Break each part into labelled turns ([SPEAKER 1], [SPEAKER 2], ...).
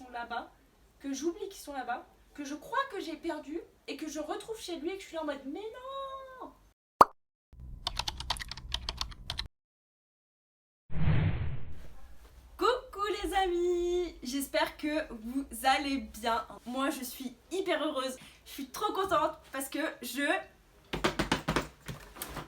[SPEAKER 1] sont là-bas, que j'oublie qu'ils sont là-bas, que je crois que j'ai perdu et que je retrouve chez lui et que je suis là en mode mais non. Coucou les amis, j'espère que vous allez bien. Moi je suis hyper heureuse, je suis trop contente parce que je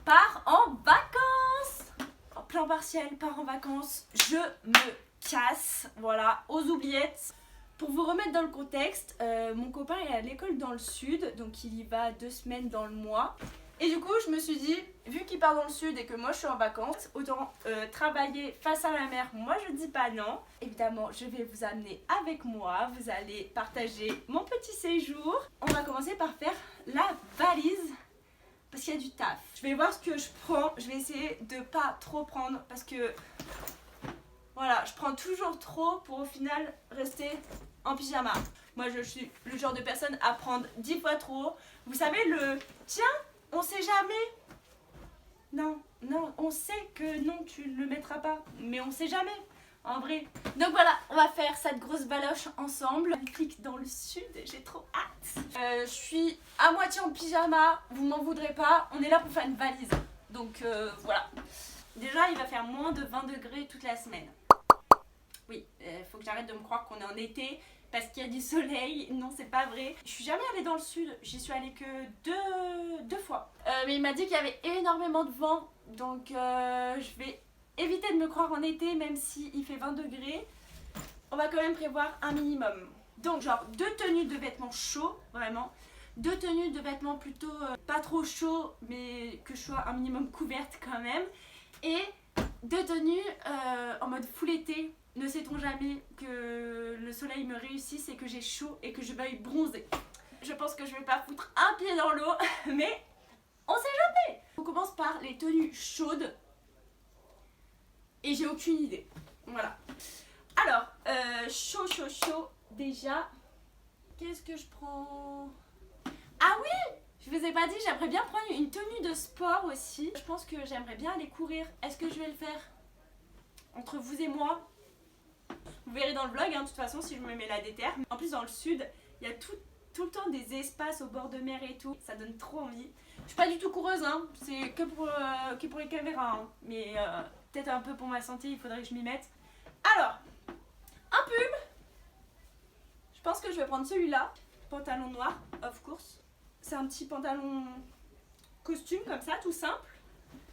[SPEAKER 1] pars en vacances. En plein partiel, pars en vacances, je me casse, voilà, aux oubliettes. Pour vous remettre dans le contexte, mon copain est à l'école dans le sud, donc il y va 2 semaines dans le mois. Et du coup, je me suis dit, vu qu'il part dans le sud et que moi je suis en vacances, autant travailler face à la mer, moi je dis pas non. Évidemment, je vais vous amener avec moi, vous allez partager mon petit séjour. On va commencer par faire la valise, parce qu'il y a du taf. Je vais voir ce que je prends, je vais essayer de pas trop prendre, parce que voilà, je prends toujours trop pour au final rester en pyjama. Moi je suis le genre de personne à prendre 10 fois trop. Vous savez le tiens, on sait jamais. Non, non, on sait que non, tu ne le mettras pas, mais on sait jamais, en vrai. Donc voilà, on va faire cette grosse baloche ensemble. On clique dans le sud, j'ai trop hâte. Je suis à moitié en pyjama, vous m'en voudrez pas, on est là pour faire une valise. Donc voilà. Déjà, il va faire moins de 20 degrés toute la semaine. Oui, faut que j'arrête de me croire qu'on est en été parce qu'il y a du soleil. Non, c'est pas vrai. Je suis jamais allée dans le sud, j'y suis allée que deux fois. Mais il m'a dit qu'il y avait énormément de vent, donc je vais éviter de me croire en été même s'il fait 20 degrés. On va quand même prévoir un minimum. Donc genre 2 tenues de vêtements chauds, vraiment. 2 tenues de vêtements plutôt pas trop chauds, mais que je sois un minimum couverte quand même. Et 2 tenues en mode full été. Ne sait-on jamais que le soleil me réussisse et que j'ai chaud et que je veuille bronzer. Je pense que je vais pas foutre un pied dans l'eau, mais on sait jamais. On commence par les tenues chaudes et j'ai aucune idée. Voilà. Alors, chaud, déjà. Qu'est-ce que je prends? Ah oui! Je vous ai pas dit, j'aimerais bien prendre une tenue de sport aussi. Je pense que j'aimerais bien aller courir. Est-ce que je vais le faire? Entre vous et moi? Vous verrez dans le vlog, hein, de toute façon, si je me mets la déterre. En plus, dans le sud, il y a tout le temps des espaces au bord de mer et tout. Ça donne trop envie. Je suis pas du tout coureuse, hein. C'est que pour les caméras. Hein. Mais peut-être un peu pour ma santé, il faudrait que je m'y mette. Alors, un pull. Je pense que je vais prendre celui-là. Pantalon noir, of course. C'est un petit pantalon costume comme ça, tout simple.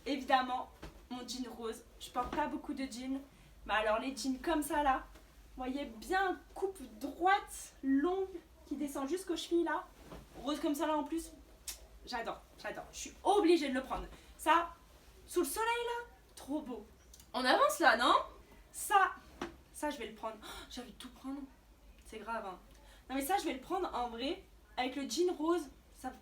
[SPEAKER 1] Évidemment, mon jean rose. Je porte pas beaucoup de jeans. Mais alors les jeans comme ça là, vous voyez bien coupe droite, longue, qui descend jusqu'aux chevilles là. Rose comme ça là en plus. J'adore. Je suis obligée de le prendre. Ça, sous le soleil là, trop beau. On avance là, non? Ça je vais le prendre. Oh, j'ai envie de tout prendre. C'est grave, hein. Non mais ça, je vais le prendre en vrai. Avec le jean rose,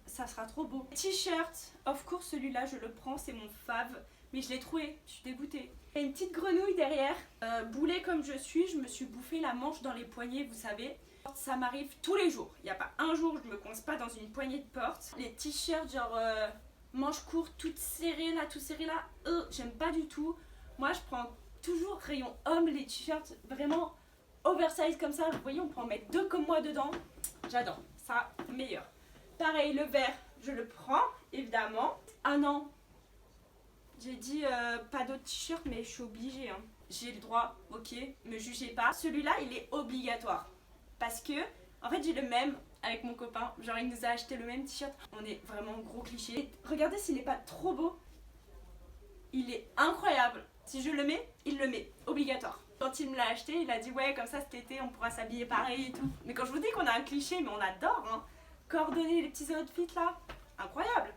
[SPEAKER 1] ça sera trop beau. T-shirt, of course, celui-là, je le prends, c'est mon fave. Mais je l'ai trouvé, je suis dégoûtée. Il y a une petite grenouille derrière. Boulée comme je suis, je me suis bouffé la manche dans les poignets, vous savez. Ça m'arrive tous les jours. Il n'y a pas un jour où je me coince pas dans une poignée de porte. Les t-shirts genre manches courtes, toutes serrées là, j'aime pas du tout. Moi, je prends toujours rayon homme, les t-shirts vraiment oversize comme ça. Vous voyez, on peut en mettre 2 comme moi dedans. J'adore, ça, meilleur. Pareil, le vert, je le prends, évidemment. Ah non, j'ai dit pas d'autres t-shirts, mais je suis obligée. Hein. J'ai le droit, ok, me jugez pas. Celui-là, il est obligatoire. Parce que, en fait, j'ai le même avec mon copain. Genre, il nous a acheté le même t-shirt. On est vraiment gros cliché. Et regardez s'il est pas trop beau. Il est incroyable. Si je le mets, il le met. Obligatoire. Quand il me l'a acheté, il a dit ouais, comme ça cet été, on pourra s'habiller pareil et tout. Mais quand je vous dis qu'on a un cliché, mais on adore, hein. Coordonner les petits outfits là, incroyable.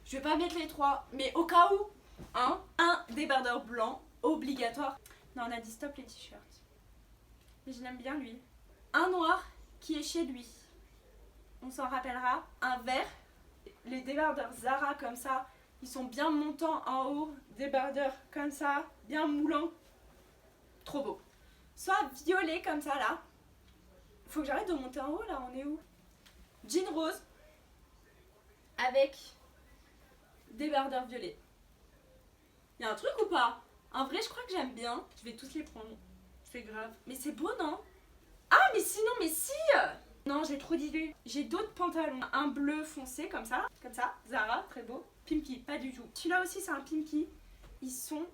[SPEAKER 1] Je vais pas mettre les 3, mais au cas où, hein, un débardeur blanc, obligatoire. Non, on a dit stop les t-shirts. Mais je l'aime bien lui. Un noir qui est chez lui. On s'en rappellera. Un vert. Les débardeurs Zara comme ça, ils sont bien montants en haut. Débardeurs comme ça, bien moulants. Trop beau. Soit violet comme ça là. Faut que j'arrête de monter en haut là, on est où? Jean rose. Avec débardeur violet. Y'a un truc ou pas? En vrai, je crois que j'aime bien. Je vais tous les prendre. C'est grave. Mais c'est beau, non? Ah, mais sinon, Non, j'ai trop d'idées. J'ai d'autres pantalons. Un bleu foncé comme ça. Zara, très beau. Pimki, pas du tout. Celui-là aussi, c'est un Pimki. Ils sont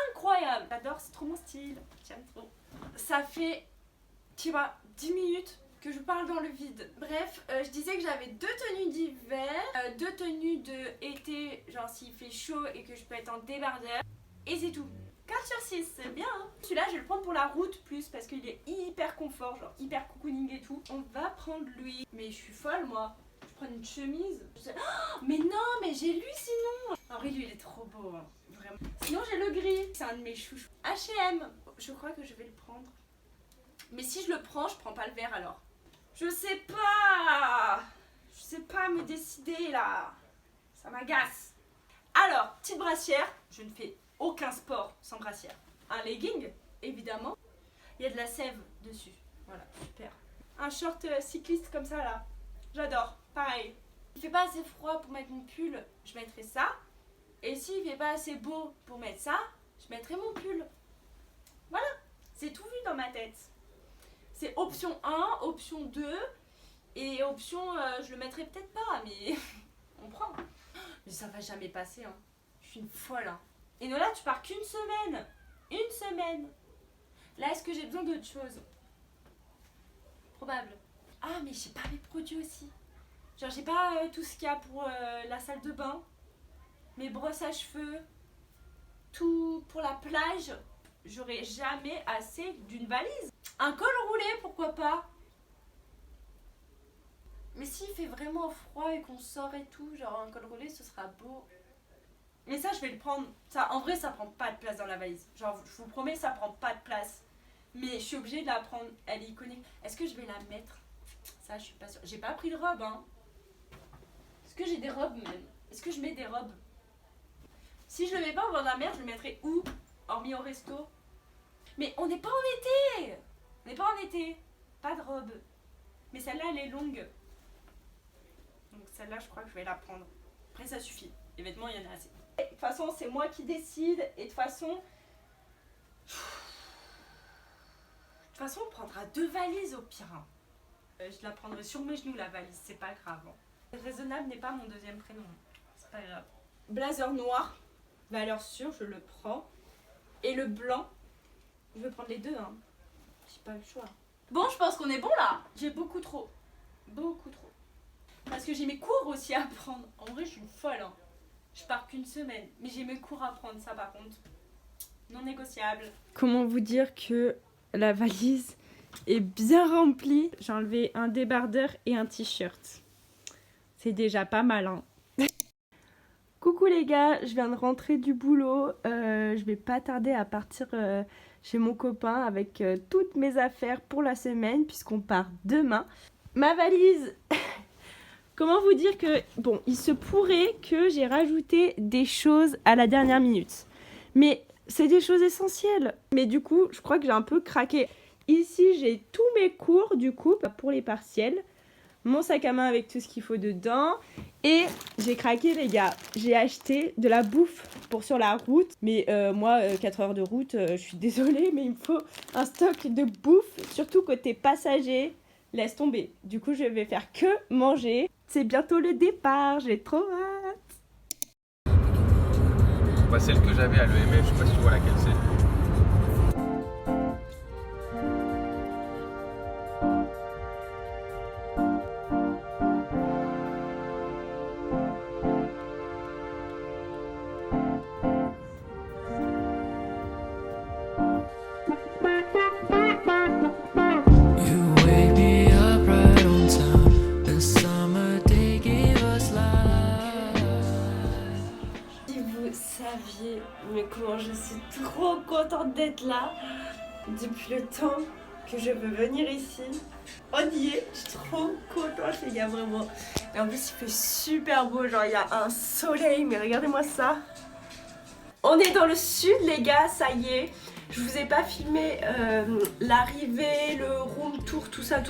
[SPEAKER 1] incroyables. J'adore, c'est trop mon style. J'aime trop. Ça fait, tu vois, 10 minutes que je parle dans le vide. Bref, je disais que j'avais 2 tenues d'hiver, 2 tenues de été, genre s'il fait chaud et que je peux être en débardeur. Et c'est tout. 4 sur 6, c'est bien hein. Celui-là, je vais le prendre pour la route plus parce qu'il est hyper confort, genre hyper cocooning et tout. On va prendre lui. Mais je suis folle moi. Je prends une chemise. Oh, mais non, mais j'ai lui sinon. En vrai, lui, il est trop beau, hein. Vraiment. Sinon, j'ai le gris. C'est un de mes chouchous. H&M. Je crois que je vais le prendre. Mais si je le prends, je prends pas le vert alors. Je sais pas me décider là. Ça m'agace. Alors, petite brassière. Je ne fais aucun sport sans brassière. Un legging, évidemment. Il y a de la sève dessus. Voilà, super. Un short cycliste comme ça là. J'adore. Pareil. Il fait pas assez froid pour mettre mon pull, je mettrai ça. Et s'il fait pas assez beau pour mettre ça, je mettrai mon pull. Voilà. C'est tout vu dans ma tête. C'est option 1, option 2 et option je le mettrai peut-être pas mais on prend. Mais ça va jamais passer hein. Je suis une folle hein. Et Nola, tu pars qu'une semaine. Une semaine. Là, est-ce que j'ai besoin d'autre chose? Probable. Ah, mais j'ai pas mes produits aussi. Genre, j'ai pas tout ce qu'il y a pour la salle de bain. Mes brosses à cheveux. Tout pour la plage. J'aurai jamais assez d'une valise. Un col roulé, pourquoi pas? Mais s'il fait vraiment froid et qu'on sort et tout, genre un col roulé, ce sera beau. Mais ça, je vais le prendre. Ça, en vrai, ça prend pas de place dans la valise. Genre, je vous promets, ça prend pas de place. Mais je suis obligée de la prendre. Elle est iconique. Est-ce que je vais la mettre? Ça, je suis pas sûre. J'ai pas pris de robe, hein. Est-ce que j'ai des robes, même? Est-ce que je mets des robes? Si je le mets pas au bord de la mer, je le mettrai où? Hormis au resto. Mais on n'est pas en été! On n'est pas en été. Pas de robe. Mais celle-là, elle est longue. Donc celle-là, je crois que je vais la prendre. Après, ça suffit. Les vêtements, il y en a assez. De toute façon, c'est moi qui décide. Et de toute façon... on prendra 2 valises au pire. Je la prendrai sur mes genoux, la valise. C'est pas grave. Raisonnable n'est pas mon deuxième prénom. C'est pas grave. Blazer noir. Valeur sûre, je le prends. Et le blanc. Je vais prendre les deux. Hein. J'ai pas le choix. Bon, je pense qu'on est bon là. J'ai beaucoup trop. Beaucoup trop. Parce que j'ai mes cours aussi à prendre. En vrai, je suis une folle. Hein. Je pars qu'une semaine. Mais j'ai mes cours à prendre, ça par contre. Non négociable. Comment vous dire que la valise est bien remplie? J'ai enlevé un débardeur et un t-shirt. C'est déjà pas mal, hein. Coucou les gars, je viens de rentrer du boulot. Je vais pas tarder à partir chez mon copain avec toutes mes affaires pour la semaine puisqu'on part demain. Ma valise... Comment vous dire que... Bon, il se pourrait que j'ai rajouté des choses à la dernière minute. Mais c'est des choses essentielles. Mais du coup, je crois que j'ai un peu craqué. Ici, j'ai tous mes cours, du coup, pour les partiels. Mon sac à main avec tout ce qu'il faut dedans. Et j'ai craqué, les gars. J'ai acheté de la bouffe pour sur la route. Mais moi, 4 heures de route, je suis désolée, mais il me faut un stock de bouffe. Surtout côté passager. Laisse tomber. Du coup, je vais faire que manger. C'est bientôt le départ, j'ai trop hâte.
[SPEAKER 2] Bah, celle que j'avais à l'EMF, je sais pas si tu vois laquelle c'est.
[SPEAKER 1] Mais comment je suis trop contente d'être là depuis le temps que je veux venir ici. On y est, je suis trop contente les gars, vraiment. Et en plus il fait super beau, genre il y a un soleil, mais regardez-moi ça. On est dans le sud les gars, ça y est. Je vous ai pas filmé l'arrivée, le room tour, tout ça.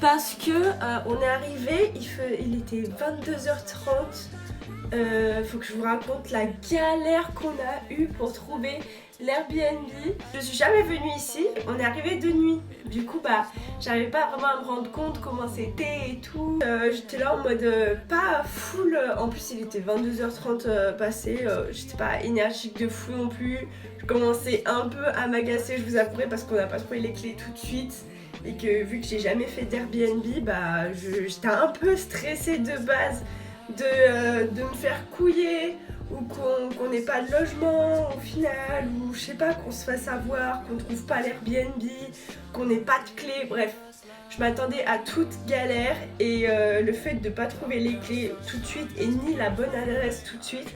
[SPEAKER 1] Parce que on est arrivé, il était 22h30. Faut que je vous raconte la galère qu'on a eue pour trouver l'Airbnb. Je suis jamais venue ici, on est arrivé de nuit. Du coup j'arrivais pas vraiment à me rendre compte comment c'était et tout. J'étais là en mode pas full, en plus il était 22h30 passé, j'étais pas énergique de fou non plus. Je commençais un peu à m'agacer, je vous avouerai, parce qu'on n'a pas trouvé les clés tout de suite. Et que vu que j'ai jamais fait d'Airbnb, j'étais un peu stressée de base de me faire couiller, ou qu'on n'ait pas de logement au final, ou je sais pas, qu'on se fasse avoir, qu'on trouve pas l'Airbnb, qu'on n'ait pas de clé, bref. Je m'attendais à toute galère et le fait de pas trouver les clés tout de suite et ni la bonne adresse tout de suite,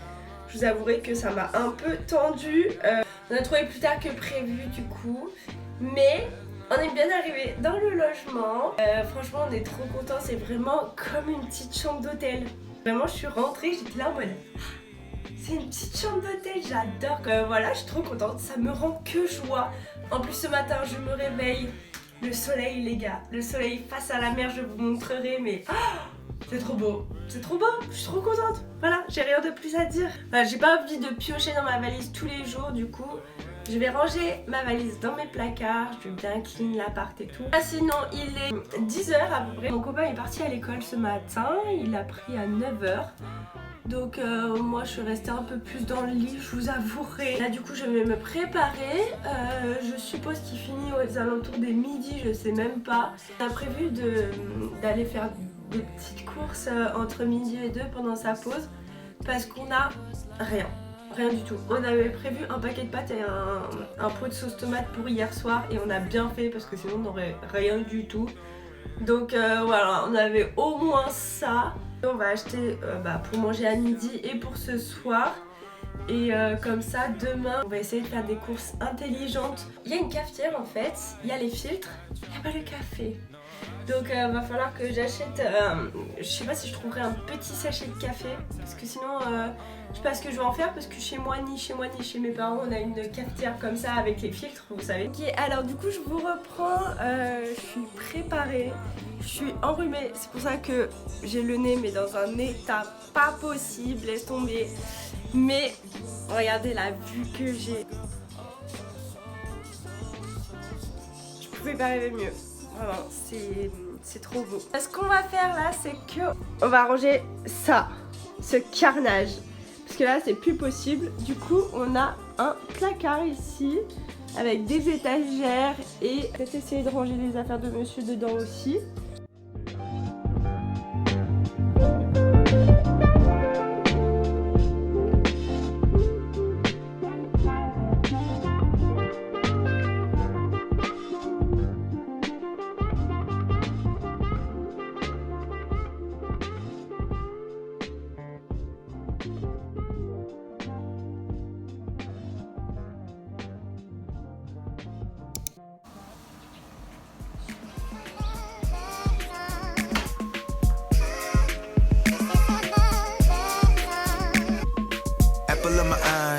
[SPEAKER 1] je vous avouerai que ça m'a un peu tendue. On a trouvé plus tard que prévu du coup, mais on est bien arrivé dans le logement. Franchement on est trop contents, c'est vraiment comme une petite chambre d'hôtel. Vraiment je suis rentrée, j'étais là en mode... C'est une petite chambre d'hôtel, j'adore. Voilà, je suis trop contente, ça me rend que joie. En plus ce matin je me réveille, le soleil les gars, le soleil face à la mer, je vous montrerai, mais c'est trop beau, je suis trop contente. Voilà, j'ai rien de plus à dire. Voilà, j'ai pas envie de piocher dans ma valise tous les jours, du coup je vais ranger ma valise dans mes placards, je vais bien clean l'appart et tout. Sinon il est 10h à peu près, mon copain est parti à l'école ce matin, il a pris à 9h. Donc moi je suis restée un peu plus dans le lit, je vous avouerai. Là du coup je vais me préparer, je suppose qu'il finit aux alentours des midi, je sais même pas. On a prévu d'aller faire des petites courses entre midi et 2 pendant sa pause, parce qu'on a rien du tout. On avait prévu un paquet de pâtes et un pot de sauce tomate pour hier soir, et on a bien fait parce que sinon on n'aurait rien du tout. Donc voilà, on avait au moins ça. On va acheter pour manger à midi et pour ce soir. Et comme ça, demain, on va essayer de faire des courses intelligentes. Il y a une cafetière en fait, il y a les filtres, il n'y a pas le café. Donc va falloir que j'achète, je sais pas si je trouverai un petit sachet de café, parce que sinon je sais pas ce que je vais en faire, parce que chez moi ni chez mes parents on a une cafetière comme ça avec les filtres, vous savez. Ok, alors du coup je vous reprends, je suis préparée, je suis enrhumée, c'est pour ça que j'ai le nez mais dans un état pas possible, laisse tomber. Mais regardez la vue que j'ai, je pouvais pas rêver mieux. Vraiment, c'est trop beau. Ce qu'on va faire là, c'est que on va ranger ça, ce carnage. Parce que là, c'est plus possible. Du coup, on a un placard ici avec des étagères et peut-être essayer de ranger les affaires de monsieur dedans aussi.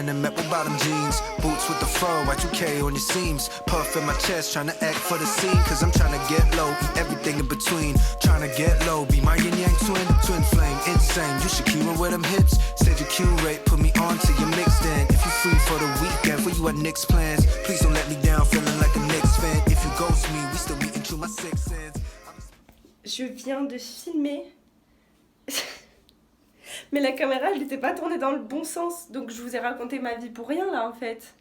[SPEAKER 3] And metal bottom jeans, boots with the fur, Y2K on your seams, puff in my chest, trying to act for the scene, cause I'm trying to get low, eat everything in between, trying to get low, be my yin yang twin flame, insane, you Shakira with them hips, said your Q rate, put me on to your mix then, if you free for the weekend, for you at Knicks plans, please don't let me down, feeling like a Knicks fan, if you ghost me, we still meeting through my six sense.
[SPEAKER 1] Je viens de filmer mais la caméra elle n'était pas tournée dans le bon sens, donc je vous ai raconté ma vie pour rien là en fait.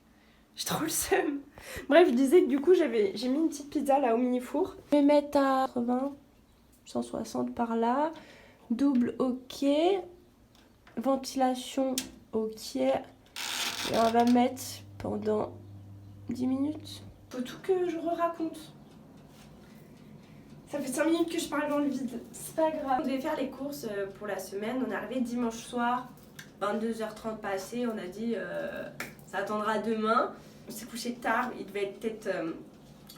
[SPEAKER 1] J'ai trop le seum. Bref, je disais que du coup j'ai mis une petite pizza là au mini four. Je vais mettre à 80, 160 par là. Double ok. Ventilation ok. Et on va mettre pendant 10 minutes. Faut tout que je raconte. Ça fait 5 minutes que je parle dans le vide, c'est pas grave. On devait faire les courses pour la semaine, on est arrivé dimanche soir, 22h30 passé, on a dit ça attendra demain. On s'est couché tard, il devait être peut-être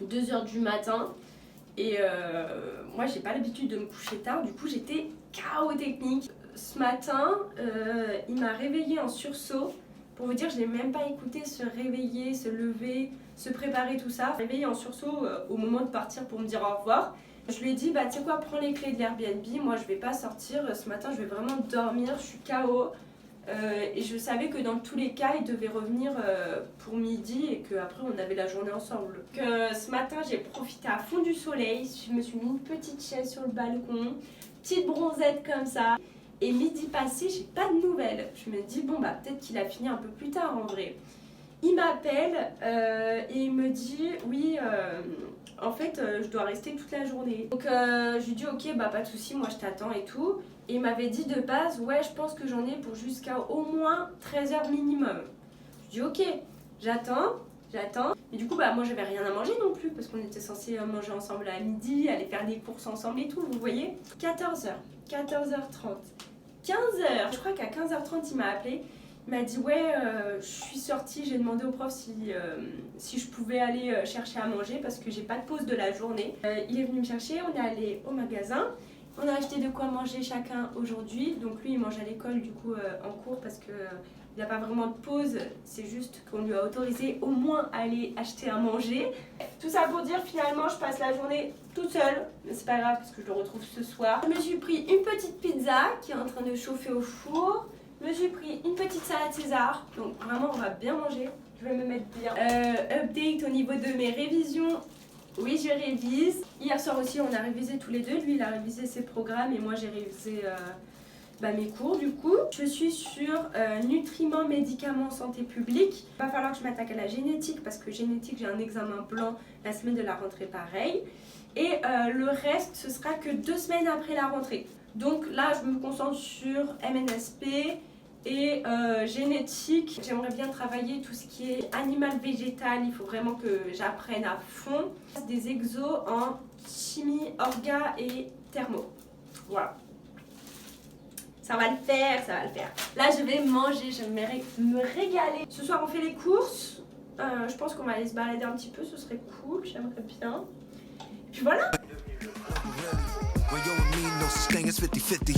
[SPEAKER 1] 2h du matin. Et moi j'ai pas l'habitude de me coucher tard, du coup j'étais KO technique. Ce matin, il m'a réveillée en sursaut. Pour vous dire, je l'ai même pas écouté se réveiller, se lever, se préparer, tout ça. Réveillée en sursaut au moment de partir pour me dire au revoir. Je lui ai dit, tu sais quoi, prends les clés de l'Airbnb, moi je vais pas sortir, ce matin je vais vraiment dormir, je suis KO. Et je savais que dans tous les cas, il devait revenir pour midi et qu'après on avait la journée ensemble. Donc, ce matin, j'ai profité à fond du soleil. Je me suis mis une petite chaise sur le balcon, petite bronzette comme ça. Et midi passé, j'ai pas de nouvelles. Je me dis, bon, bah peut-être qu'il a fini un peu plus tard en vrai. Il m'appelle et il me dit, oui, en fait, je dois rester toute la journée. Donc, je lui dis, ok, bah pas de souci, moi je t'attends et tout. Et il m'avait dit de base, ouais, je pense que j'en ai pour jusqu'à au moins 13 heures minimum. Je dis, ok, j'attends. Et du coup, bah moi j'avais rien à manger non plus parce qu'on était censés manger ensemble à midi, aller faire des courses ensemble et tout, vous voyez. 14h, 14h30, 15h. Je crois qu'à 15h30, il m'a appelé. Il m'a dit, ouais, je suis sortie, j'ai demandé au prof si je pouvais aller chercher à manger parce que j'ai pas de pause de la journée. Il est venu me chercher, on est allé au magasin. On a acheté de quoi manger chacun aujourd'hui. Donc lui, il mange à l'école du coup en cours parce que il n'y a pas vraiment de pause. C'est juste qu'on lui a autorisé au moins à aller acheter à manger. Tout ça pour dire finalement, je passe la journée toute seule. Mais c'est pas grave parce que je le retrouve ce soir. Je me suis pris une petite pizza qui est en train de chauffer au four. Je me suis pris une petite salade César. Donc vraiment, on va bien manger. Je vais me mettre bien. Update au niveau de mes révisions. Oui, je révise. Hier soir aussi, on a révisé tous les deux. Lui, il a révisé ses programmes et moi, j'ai révisé mes cours du coup. Je suis sur nutriments, médicaments, santé publique. Il va falloir que je m'attaque à la génétique parce que génétique, j'ai un examen blanc la semaine de la rentrée pareil. Et le reste, ce sera que 2 semaines après la rentrée. Donc là, je me concentre sur MNSP et génétique. J'aimerais bien travailler tout ce qui est animal végétal. Il faut vraiment que j'apprenne à fond. Des exos en chimie, orga et thermo. Voilà. Ça va le faire, ça va le faire. Là, je vais manger, je vais me régaler. Ce soir, on fait les courses. Je pense qu'on va aller se balader un petit peu, ce serait cool, j'aimerais bien. Et puis voilà.
[SPEAKER 3] Well, you and me, no such thing as 50-50.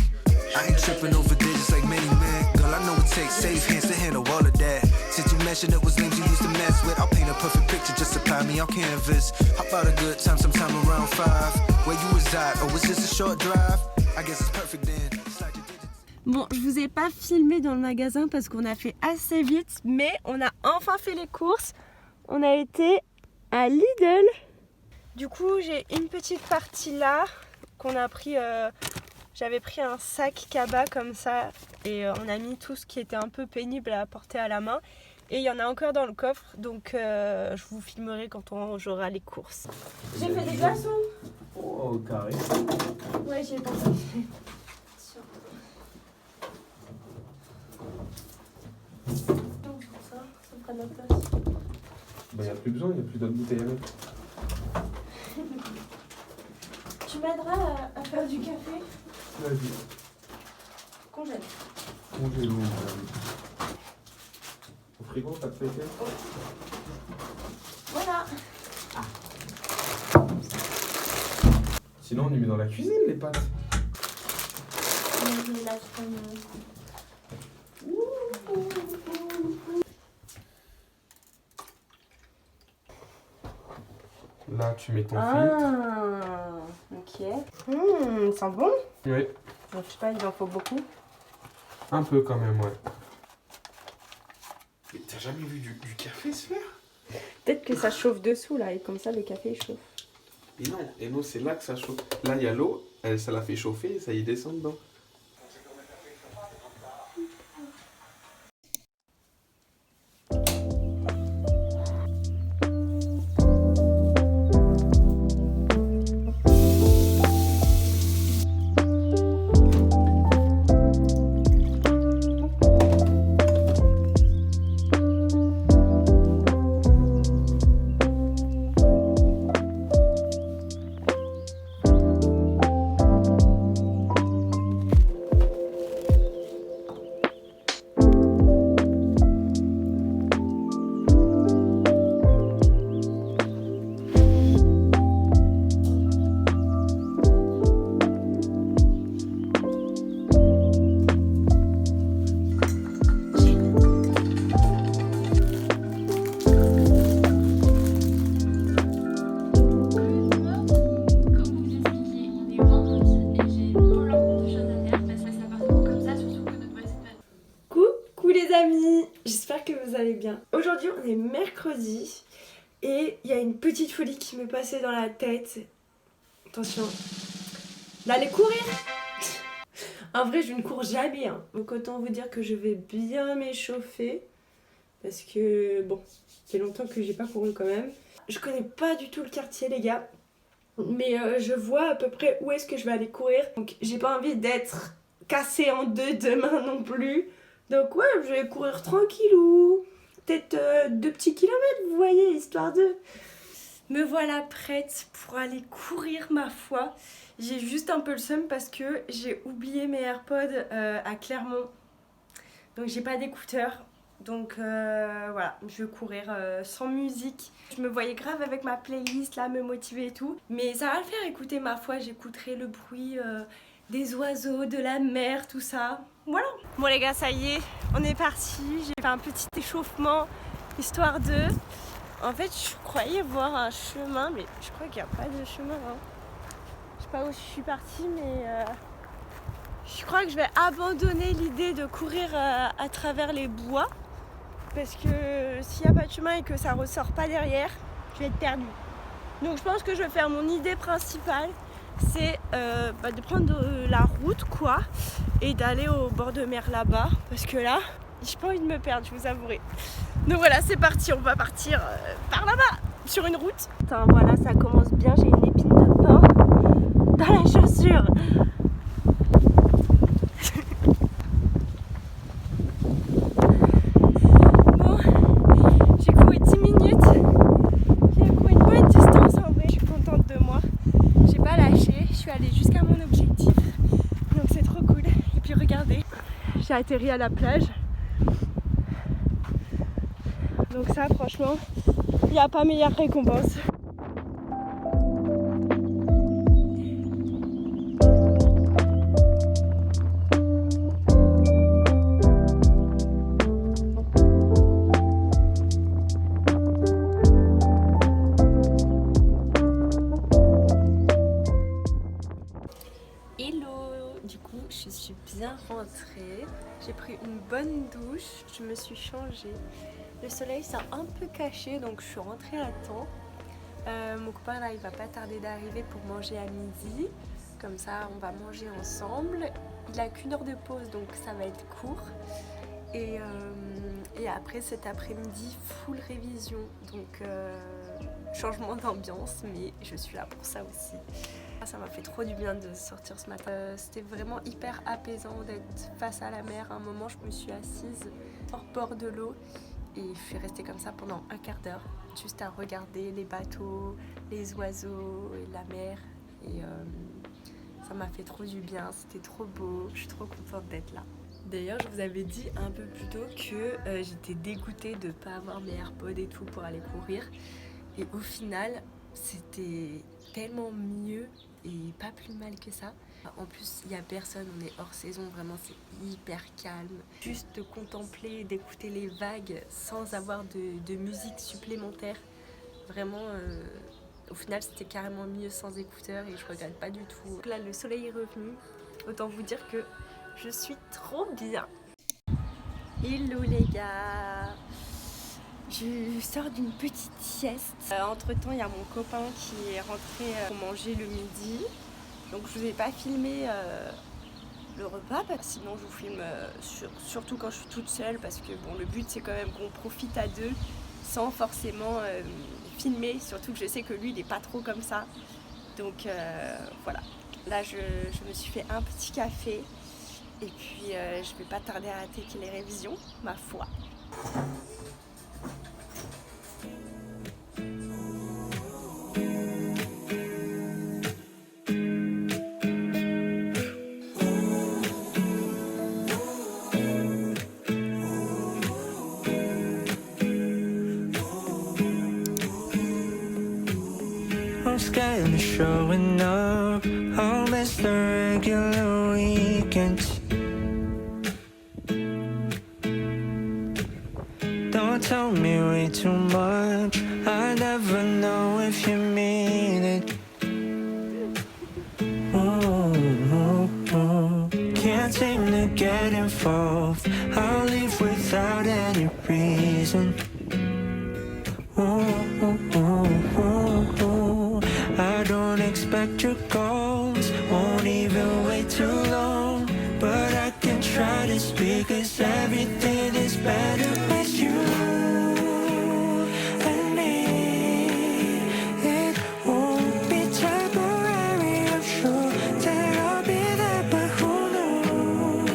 [SPEAKER 3] I ain't tripping over digits like many men. Girl, I know it takes safe hands to handle all of that. Since you mentioned it was names you used to mess with, I'll paint a perfect picture just to pile me on canvas. How about a good time sometime around 5? Where you reside, or was this a short drive? I guess it's perfect then. Slide your digits.
[SPEAKER 1] Bon, je vous ai pas filmé dans le magasin parce qu'on a fait assez vite, mais on a enfin fait les courses. On a été à Lidl. Du coup, j'ai une petite partie là qu'on a pris. J'avais pris un sac cabas comme ça et on a mis tout ce qui était un peu pénible à porter à la main. Et il y en a encore dans le coffre, donc je vous filmerai quand j'aurai les courses. J'ai fait des glaçons.
[SPEAKER 2] Oh, carré.
[SPEAKER 1] Ouais, j'y ai pensé. Ça me prend de la place.
[SPEAKER 2] Bah, y a plus besoin, y a plus d'autres bouteilles à mettre.
[SPEAKER 1] Tu m'aideras à faire du café?
[SPEAKER 2] Vas-y.
[SPEAKER 1] Congèle.
[SPEAKER 2] Congélo, madame. Au frigo, pas de pété?
[SPEAKER 1] Voilà.
[SPEAKER 2] Sinon, on y met dans la cuisine, les pâtes. Là, tu mets ton filtre.
[SPEAKER 1] Ah, ok. Ça sent bon?
[SPEAKER 2] Oui.
[SPEAKER 1] Je sais pas, il en faut beaucoup.
[SPEAKER 2] Un peu quand même, ouais. Mais t'as jamais vu du café se faire?
[SPEAKER 1] Peut-être que ça chauffe dessous là, et comme ça le café il chauffe.
[SPEAKER 2] Et non, c'est là que ça chauffe. Là, il y a l'eau, ça la fait chauffer et ça y descend dedans.
[SPEAKER 1] vous allez bien. Aujourd'hui on est mercredi et il y a une petite folie qui me passait dans la tête. Attention, d'aller courir. En vrai je ne cours jamais, hein. Donc autant vous dire que je vais bien m'échauffer. Parce que bon, ça fait longtemps que j'ai pas couru quand même. Je connais pas du tout le quartier les gars. Mais je vois à peu près où est-ce que je vais aller courir. Donc j'ai pas envie d'être cassée en deux demain non plus. Donc ouais, je vais courir tranquillou. Peut-être 2 petits kilomètres, vous voyez, histoire de... Me voilà prête pour aller courir ma foi. J'ai juste un peu le seum parce que j'ai oublié mes AirPods à Clermont. Donc j'ai pas d'écouteurs. Donc voilà, je vais courir sans musique. Je me voyais grave avec ma playlist là, me motiver et tout. Mais ça va le faire, écoutez, ma foi, j'écouterai le bruit des oiseaux, de la mer, tout ça. Voilà. Bon les gars, ça y est, on est parti. J'ai fait un petit échauffement, histoire de... En fait, je croyais voir un chemin, mais je crois qu'il n'y a pas de chemin. Hein. Je sais pas où je suis partie, mais... Je crois que je vais abandonner l'idée de courir à travers les bois. Parce que s'il n'y a pas de chemin et que ça ressort pas derrière, je vais être perdue. Donc je pense que je vais faire mon idée principale, c'est de prendre la route quoi, et d'aller au bord de mer là-bas. Parce que là, j'ai pas envie de me perdre, je vous avouerai. Donc voilà, c'est parti, on va partir par là-bas, sur une route. Attends, voilà, ça commence bien, j'ai une épine de pain dans la chaussure. J'ai atterri à la plage. Donc ça franchement, il n'y a pas meilleure récompense. Du coup, je suis bien rentrée, j'ai pris une bonne douche, je me suis changée. Le soleil s'est un peu caché, donc je suis rentrée à temps. Mon copain là, il va pas tarder d'arriver pour manger à midi. Comme ça, on va manger ensemble. Il a qu'1 heure de pause, donc ça va être court. Et après cet après-midi, full révision. Donc changement d'ambiance, mais je suis là pour ça aussi. Ça m'a fait trop du bien de sortir ce matin. C'était vraiment hyper apaisant d'être face à la mer. À un moment, je me suis assise hors bord de l'eau et je suis restée comme ça pendant un quart d'heure, juste à regarder les bateaux, les oiseaux et la mer. Et ça m'a fait trop du bien, c'était trop beau. Je suis trop contente d'être là. D'ailleurs, je vous avais dit un peu plus tôt que j'étais dégoûtée de ne pas avoir mes AirPods et tout pour aller courir. Et au final, c'était tellement mieux et pas plus mal que ça. En plus, il n'y a personne, on est hors saison, vraiment c'est hyper calme. Juste de contempler, d'écouter les vagues sans avoir de musique supplémentaire. Vraiment, au final, c'était carrément mieux sans écouteurs et je regrette pas du tout. Donc là, le soleil est revenu, autant vous dire que je suis trop bien. Hello les gars! Je sors d'une petite sieste. Entre temps, il y a mon copain qui est rentré pour manger le midi. Donc je ne vais pas filmer le repas, sinon je vous filme surtout quand je suis toute seule. Parce que bon, le but c'est quand même qu'on profite à deux sans forcément filmer. Surtout que je sais que lui il n'est pas trop comme ça. Donc voilà. Là je me suis fait un petit café. Et puis je ne vais pas tarder à attaquer les révisions, ma foi.
[SPEAKER 3] I'm scared of showing up. I'll miss the regular weekends. Don't tell me way too much. I never know if you mean it. Can't seem to get involved. I'll leave without any reason. I don't expect your calls, won't even wait too long. But I can try to speak, 'cause everything is better with you and me. It won't be temporary, I'm sure that I'll be there. But who knew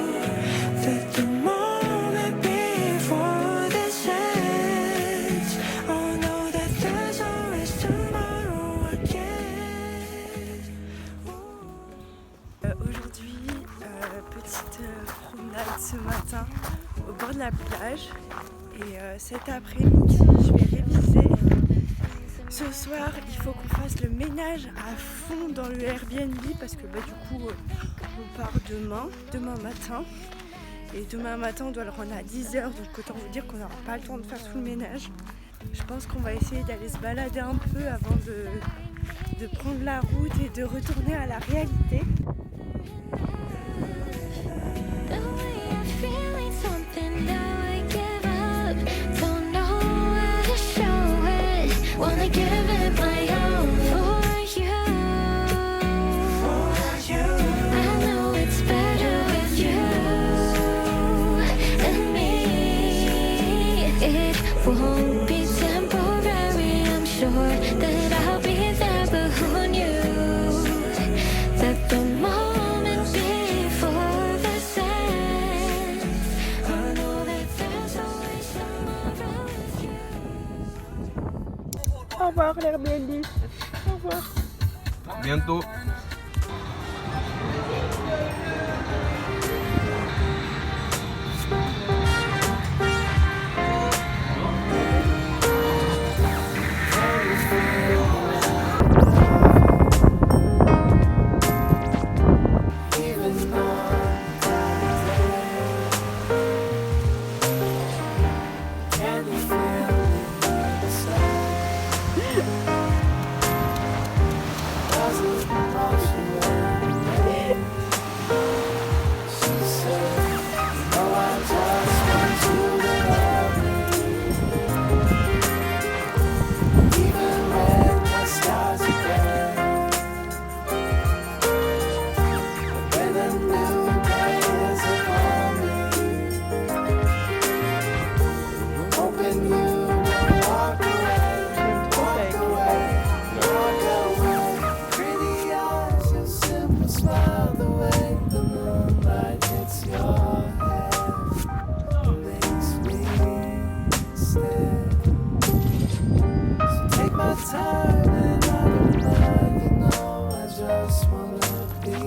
[SPEAKER 3] that the moment before this ends, I'll know that there's always tomorrow again.
[SPEAKER 1] Aujourd'hui, petite promenade ce matin au bord de la plage et cet après-midi je vais réviser. Ce soir il faut qu'on fasse le ménage à fond dans le Airbnb parce que du coup on part demain matin et demain matin on doit le rendre à 10h, donc autant vous dire qu'on n'aura pas le temps de faire tout le ménage. Je pense qu'on va essayer d'aller se balader un peu avant de prendre la route et de retourner à la réalité.
[SPEAKER 4] Wanna give it my all for you. I know it's better with you and me. It won't be temporary, I'm sure that I'll be there. But who knew that the moment before this ends, I know that there's always tomorrow with you.
[SPEAKER 1] Au revoir l'Airbnb. Au revoir.
[SPEAKER 2] Bientôt.
[SPEAKER 3] Time and I don't know, you know, I just wanna be